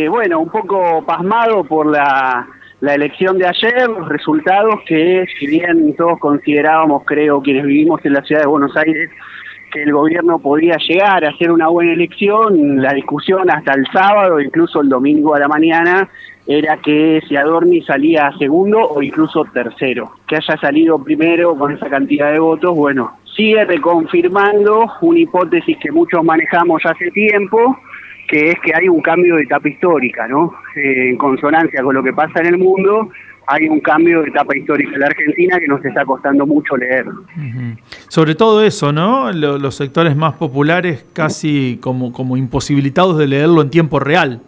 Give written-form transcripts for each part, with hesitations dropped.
Bueno, un poco pasmado por la elección de ayer, los resultados que, si bien todos considerábamos, creo, quienes vivimos en la ciudad de Buenos Aires, que el gobierno podía llegar a hacer una buena elección, la discusión hasta el sábado, incluso el domingo a la mañana, era que si Adorni salía segundo o incluso tercero. Que haya salido primero con esa cantidad de votos, bueno, sigue reconfirmando una hipótesis que muchos manejamos ya hace tiempo, que es que hay un cambio de etapa histórica, ¿no? En consonancia con lo que pasa en el mundo, hay un cambio de etapa histórica en la Argentina que nos está costando mucho leer. Uh-huh. Sobre todo eso, ¿no? Los sectores más populares casi como imposibilitados de leerlo en tiempo real.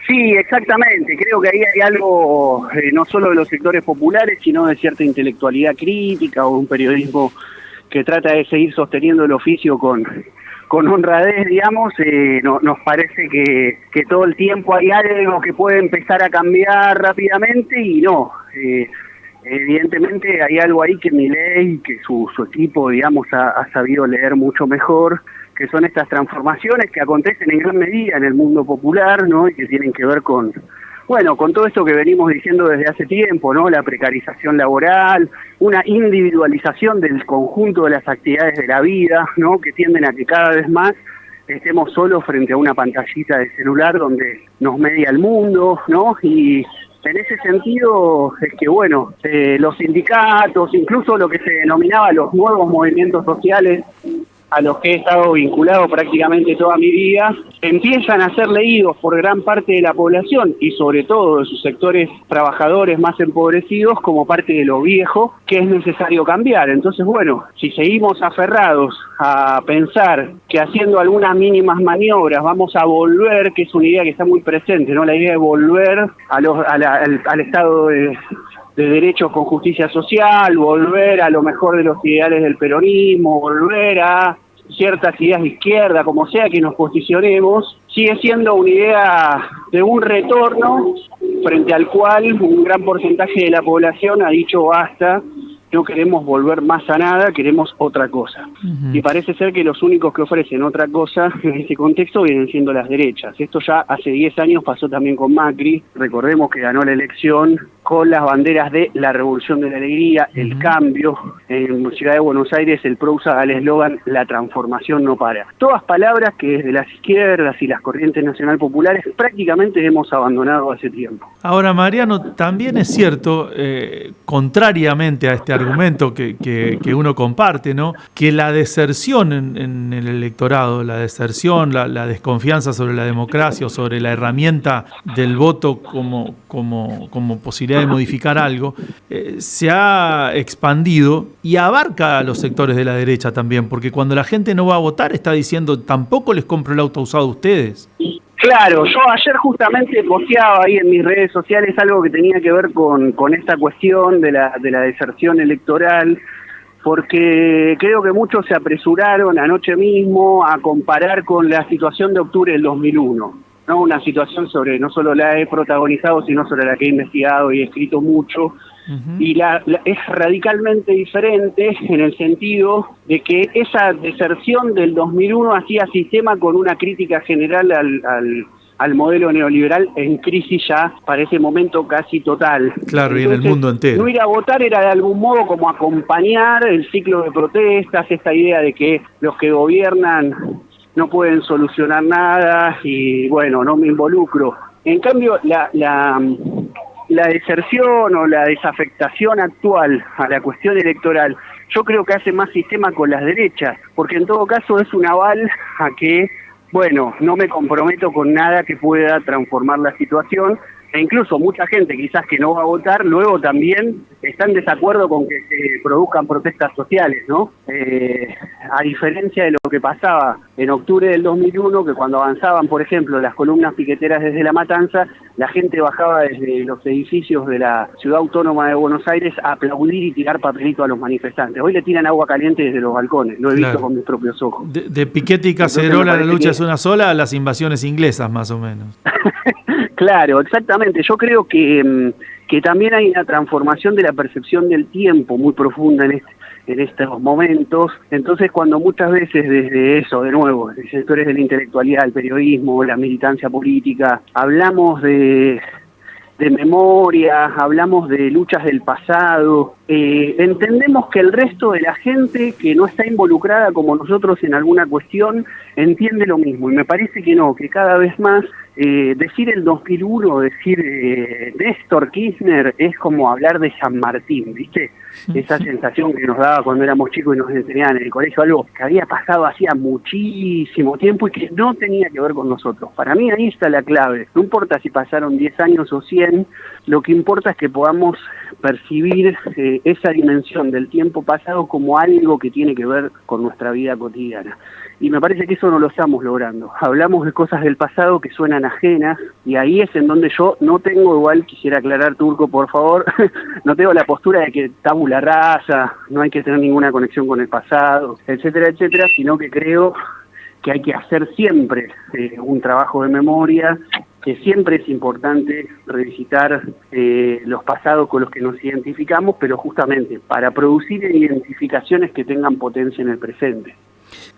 Sí, exactamente. Creo que ahí hay algo, no solo de los sectores populares, sino de cierta intelectualidad crítica o un periodismo que trata de seguir sosteniendo el oficio con honradez, digamos. Nos parece que todo el tiempo hay algo que puede empezar a cambiar rápidamente y no. Evidentemente hay algo ahí que Milei, que su equipo, digamos, ha sabido leer mucho mejor, que son estas transformaciones que acontecen en gran medida en el mundo popular, ¿no? Y que tienen que ver con todo esto que venimos diciendo desde hace tiempo, ¿no? La precarización laboral, una individualización del conjunto de las actividades de la vida, ¿no? Que tienden a que cada vez más estemos solos frente a una pantallita de celular donde nos media el mundo, ¿no? Y en ese sentido es que, los sindicatos, incluso lo que se denominaba los nuevos movimientos sociales, a los que he estado vinculado prácticamente toda mi vida, empiezan a ser leídos por gran parte de la población y sobre todo de sus sectores trabajadores más empobrecidos como parte de lo viejo que es necesario cambiar. Entonces, si seguimos aferrados a pensar que haciendo algunas mínimas maniobras vamos a volver, que es una idea que está muy presente, ¿no? La idea de volver al estado de derechos con justicia social, volver a lo mejor de los ideales del peronismo, volver a ciertas ideas de izquierda, como sea que nos posicionemos, sigue siendo una idea de un retorno frente al cual un gran porcentaje de la población ha dicho basta, no queremos volver más a nada, queremos otra cosa. Uh-huh. Y parece ser que los únicos que ofrecen otra cosa en este contexto vienen siendo las derechas. Esto ya hace 10 años pasó también con Macri. Recordemos que ganó la elección con las banderas de la Revolución de la Alegría, uh-huh, el cambio. En Ciudad de Buenos Aires el PRO usa el eslogan "la transformación no para". Todas palabras que desde las izquierdas y las corrientes nacional populares prácticamente hemos abandonado hace tiempo. Ahora, Mariano, también es cierto, contrariamente a este argumento que uno comparte, ¿no? Que la deserción en el electorado, la deserción, la desconfianza sobre la democracia o sobre la herramienta del voto como posibilidad de modificar algo, se ha expandido y abarca a los sectores de la derecha también, porque cuando la gente no va a votar está diciendo tampoco les compro el auto usado a ustedes. Claro, yo ayer justamente posteaba ahí en mis redes sociales algo que tenía que ver con esta cuestión de la deserción electoral, porque creo que muchos se apresuraron anoche mismo a comparar con la situación de octubre del 2001, ¿no? Una situación sobre, no solo la he protagonizado, sino sobre la que he investigado y he escrito mucho. Uh-huh. Y es radicalmente diferente en el sentido de que esa deserción del 2001 hacía sistema con una crítica general al modelo neoliberal en crisis ya para ese momento casi total. Claro, entonces, y en el mundo entero. No ir a votar era de algún modo como acompañar el ciclo de protestas, esta idea de que los que gobiernan no pueden solucionar nada y no me involucro. En cambio, la deserción o la desafectación actual a la cuestión electoral, yo creo que hace más sistema con las derechas, porque en todo caso es un aval a que, no me comprometo con nada que pueda transformar la situación, e incluso mucha gente quizás que no va a votar, luego también está en desacuerdo con que se produzcan protestas sociales, ¿no? A diferencia de lo que pasaba en octubre del 2001, que cuando avanzaban, por ejemplo, las columnas piqueteras desde La Matanza, la gente bajaba desde los edificios de la Ciudad Autónoma de Buenos Aires a aplaudir y tirar papelito a los manifestantes. Hoy le tiran agua caliente desde los balcones, lo he visto con mis propios ojos. De Piquete y Cacerola, la lucha es una sola, a las invasiones inglesas, más o menos. Claro, exactamente. Yo creo que también hay una transformación de la percepción del tiempo muy profunda en estos momentos. Entonces, cuando muchas veces desde eso, de nuevo, desde sectores de la intelectualidad, el periodismo, la militancia política, hablamos de memoria, hablamos de luchas del pasado, entendemos que el resto de la gente que no está involucrada como nosotros en alguna cuestión entiende lo mismo, y me parece que no, que cada vez más decir el 2001, decir Néstor Kirchner es como hablar de San Martín, ¿viste? Esa sensación que nos daba cuando éramos chicos y nos enseñaban en el colegio, algo que había pasado hacía muchísimo tiempo y que no tenía que ver con nosotros. Para mí ahí está la clave. No importa si pasaron 10 años o 100, lo que importa es que podamos percibir esa dimensión del tiempo pasado como algo que tiene que ver con nuestra vida cotidiana. Y me parece que eso no lo estamos logrando. Hablamos de cosas del pasado que suenan ajenas, y ahí es en donde yo no tengo, igual quisiera aclarar, Turco, por favor, no tengo la postura de que tabula rasa, no hay que tener ninguna conexión con el pasado, etcétera, etcétera, sino que creo que hay que hacer siempre un trabajo de memoria, que siempre es importante revisitar los pasados con los que nos identificamos, pero justamente para producir identificaciones que tengan potencia en el presente.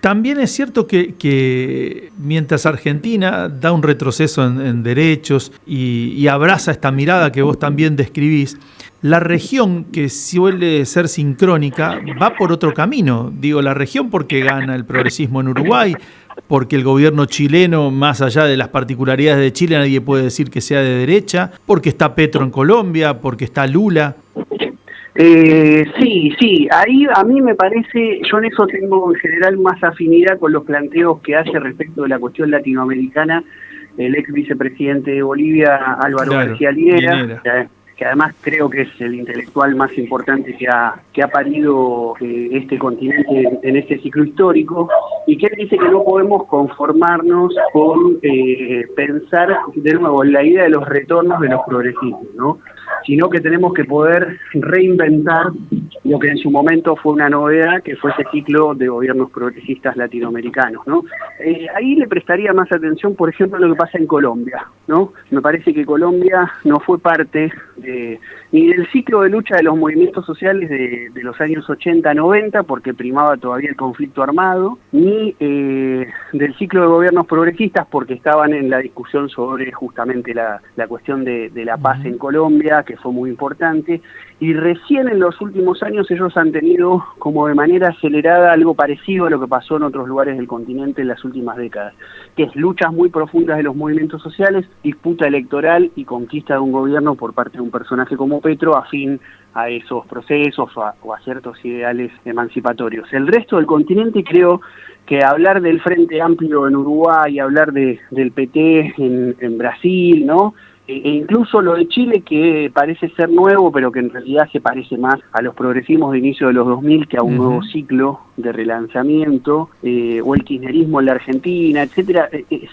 También es cierto que mientras Argentina da un retroceso en derechos y abraza esta mirada que vos también describís, la región, que suele ser sincrónica, va por otro camino. Digo, la región porque gana el progresismo en Uruguay, porque el gobierno chileno, más allá de las particularidades de Chile, nadie puede decir que sea de derecha, porque está Petro en Colombia, porque está Lula. Sí, ahí a mí me parece, yo en eso tengo en general más afinidad con los planteos que hace respecto de la cuestión latinoamericana el ex vicepresidente de Bolivia, Álvaro García Linera, que además creo que es el intelectual más importante que ha parido este continente en este ciclo histórico, y que él dice que no podemos conformarnos con pensar de nuevo en la idea de los retornos de los progresistas, ¿no? Sino que tenemos que poder reinventar lo que en su momento fue una novedad, que fue ese ciclo de gobiernos progresistas latinoamericanos, ¿no? Ahí le prestaría más atención, por ejemplo, a lo que pasa en Colombia, ¿no? Me parece que Colombia no fue parte ni del ciclo de lucha de los movimientos sociales de los años 80-90, porque primaba todavía el conflicto armado, ni del ciclo de gobiernos progresistas, porque estaban en la discusión sobre justamente la cuestión de la paz en Colombia, que fue muy importante, y recién en los últimos años ellos han tenido como de manera acelerada algo parecido a lo que pasó en otros lugares del continente en las últimas décadas, que es luchas muy profundas de los movimientos sociales, disputa electoral y conquista de un gobierno por parte de un personaje como Petro afín a esos procesos o a ciertos ideales emancipatorios. El resto del continente, creo que hablar del Frente Amplio en Uruguay, hablar del PT en Brasil, ¿no? E incluso lo de Chile, que parece ser nuevo, pero que en realidad se parece más a los progresismos de inicio de los 2000 que a un nuevo ciclo de relanzamiento, o el kirchnerismo en la Argentina, etcétera,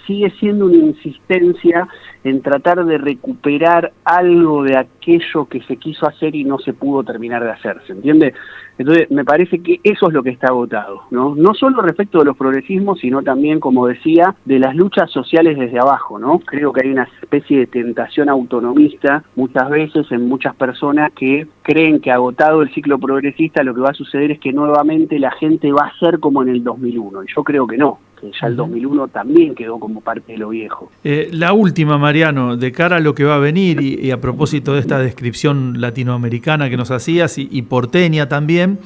sigue siendo una insistencia en tratar de recuperar algo de aquello que se quiso hacer y no se pudo terminar de hacer, ¿se entiende? Entonces, me parece que eso es lo que está agotado, ¿no? No solo respecto de los progresismos, sino también, como decía, de las luchas sociales desde abajo, ¿no? Creo que hay una especie de tentación autonomista muchas veces en muchas personas que creen que agotado el ciclo progresista lo que va a suceder es que nuevamente la gente va a ser como en el 2001, y yo creo que no. Ya el 2001 también quedó como parte de lo viejo. La última, Mariano, de cara a lo que va a venir y a propósito de esta descripción latinoamericana que nos hacías y porteña también,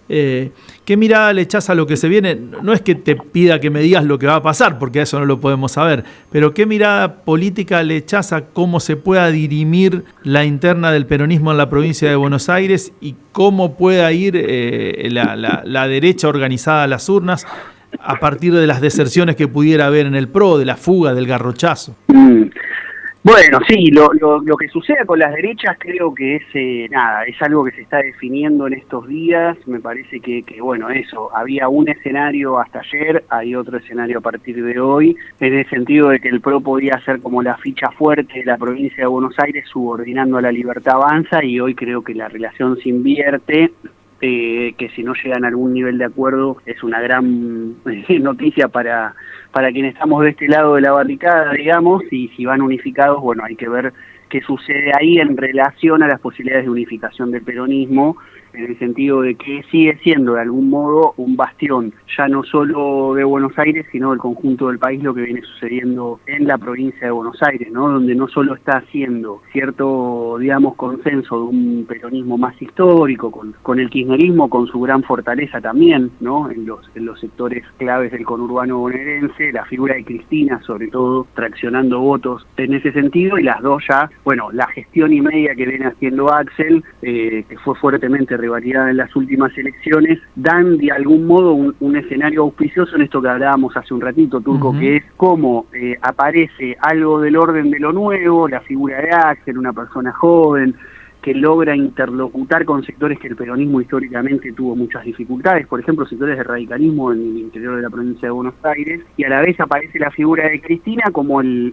¿qué mirada le echás a lo que se viene? No es que te pida que me digas lo que va a pasar, porque eso no lo podemos saber, pero ¿qué mirada política le echás a cómo se pueda dirimir la interna del peronismo en la provincia de Buenos Aires y cómo pueda ir la derecha organizada a las urnas a partir de las deserciones que pudiera haber en el PRO, de la fuga, del garrochazo? Bueno, sí, lo que suceda con las derechas creo que es algo que se está definiendo en estos días. Me parece que bueno, eso, había un escenario hasta ayer, hay otro escenario a partir de hoy, en el sentido de que el PRO podía ser como la ficha fuerte de la provincia de Buenos Aires, subordinando a la Libertad Avanza, y hoy creo que la relación se invierte. Que si no llegan a algún nivel de acuerdo es una gran noticia para quienes estamos de este lado de la barricada, digamos, y si van unificados, bueno, hay que ver que sucede ahí en relación a las posibilidades de unificación del peronismo, en el sentido de que sigue siendo de algún modo un bastión, ya no solo de Buenos Aires, sino del conjunto del país, lo que viene sucediendo en la provincia de Buenos Aires, ¿no? Donde no solo está haciendo cierto, digamos, consenso de un peronismo más histórico, con el kirchnerismo, con su gran fortaleza también, ¿no? En los sectores claves del conurbano bonaerense, la figura de Cristina, sobre todo, traccionando votos en ese sentido, y las dos ya, bueno, la gestión y media que viene haciendo Axel, que fue fuertemente rivalidad en las últimas elecciones, dan de algún modo un escenario auspicioso en esto que hablábamos hace un ratito, Turco, que es cómo aparece algo del orden de lo nuevo, la figura de Axel, una persona joven, que logra interlocutar con sectores que el peronismo históricamente tuvo muchas dificultades, por ejemplo, sectores de radicalismo en el interior de la provincia de Buenos Aires, y a la vez aparece la figura de Cristina como el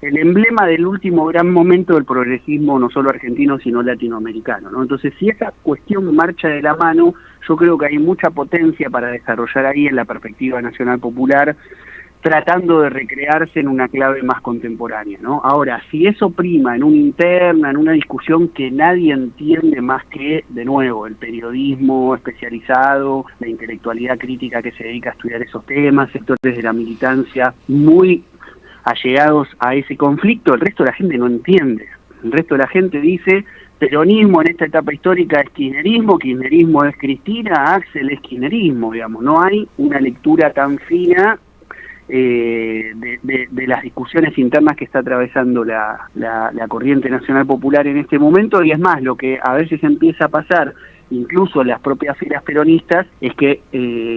emblema del último gran momento del progresismo, no solo argentino, sino latinoamericano, ¿no? Entonces, si esa cuestión marcha de la mano, yo creo que hay mucha potencia para desarrollar ahí en la perspectiva nacional popular, tratando de recrearse en una clave más contemporánea, ¿no? Ahora, si eso prima en una interna, en una discusión que nadie entiende más que, de nuevo, el periodismo especializado, la intelectualidad crítica que se dedica a estudiar esos temas, sectores de la militancia muy allegados a ese conflicto, el resto de la gente no entiende. El resto de la gente dice, peronismo en esta etapa histórica es kirchnerismo, kirchnerismo es Cristina, Axel es kirchnerismo, digamos. No hay una lectura tan fina de las discusiones internas que está atravesando la corriente nacional popular en este momento, y es más, lo que a veces empieza a pasar, incluso en las propias filas peronistas, es que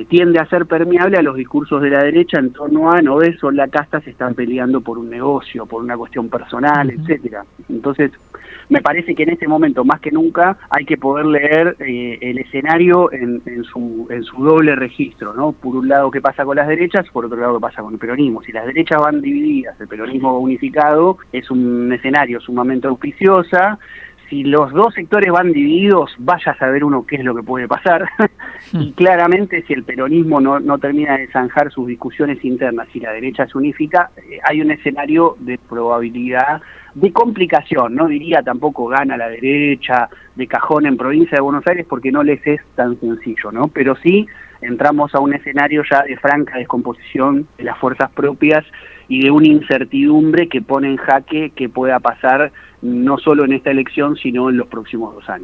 tiende a ser permeable a los discursos de la derecha en torno a, no ves, son la casta, se están peleando por un negocio, por una cuestión personal, etcétera. Entonces, me parece que en este momento, más que nunca, hay que poder leer el escenario en su doble registro, ¿no? Por un lado, qué pasa con las derechas, por otro lado, qué pasa con el peronismo. Si las derechas van divididas, el peronismo va unificado, es un escenario sumamente auspiciosa. Si los dos sectores van divididos, vaya a saber uno qué es lo que puede pasar. Y claramente, si el peronismo no termina de zanjar sus discusiones internas y la derecha se unifica, hay un escenario de probabilidad de complicación. No diría tampoco gana la derecha de cajón en provincia de Buenos Aires, porque no les es tan sencillo, ¿no? Pero sí entramos a un escenario ya de franca descomposición de las fuerzas propias y de una incertidumbre que pone en jaque que pueda pasar no solo en esta elección, sino en los próximos 2 años.